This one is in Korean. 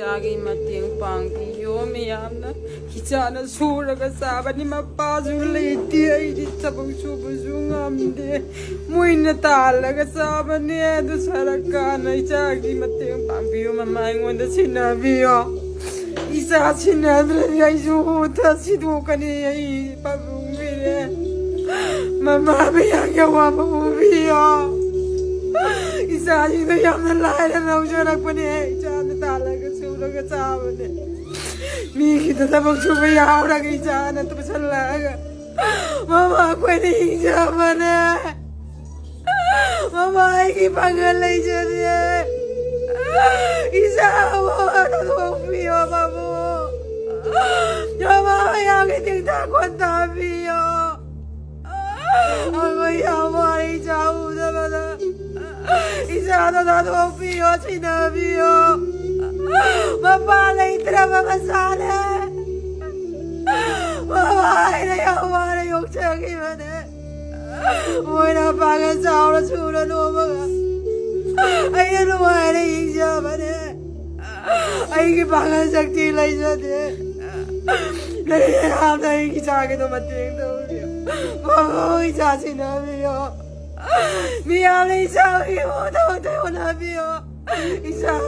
이자기 마팅 빵비요 미암나 이자는 수라가 사바니 마빠주 레이티 이디 차봉 수부수 ngamde muina talaga saba니 에도 살아가나 이자기 마팅 빵비요 마마 인원다 지나비요 이자 지나들이 아이주 다시도가니 이 바봉비레 마마 비야게 와보비요 이사지도 yap는 라이는 오셔라꾸니 이자는 달라가 수라가 잡으네 미기도 다방추고 야오라가 이자는 또 살라가 마마 꾼이 이자만해 마마 이기 방을 내주네 이자 뭐하나도 비어 바보 마마 양이 띵다 권다 비어 아이고 야마 이자 우다마다 이자도 나도 비어 지나 비어 마마를 이들아 마마사네 마마이나 야마를 욕창이면 해 뭐이나 방에 싸우러 주러 놓아가 아이나 노아를 인자만 해 아이기 방에 sakti라 이자네 내 함나 이기 자기도 맞대도 마마 이자 지나 비어 미안해 이자 이모도 태어나비요 이자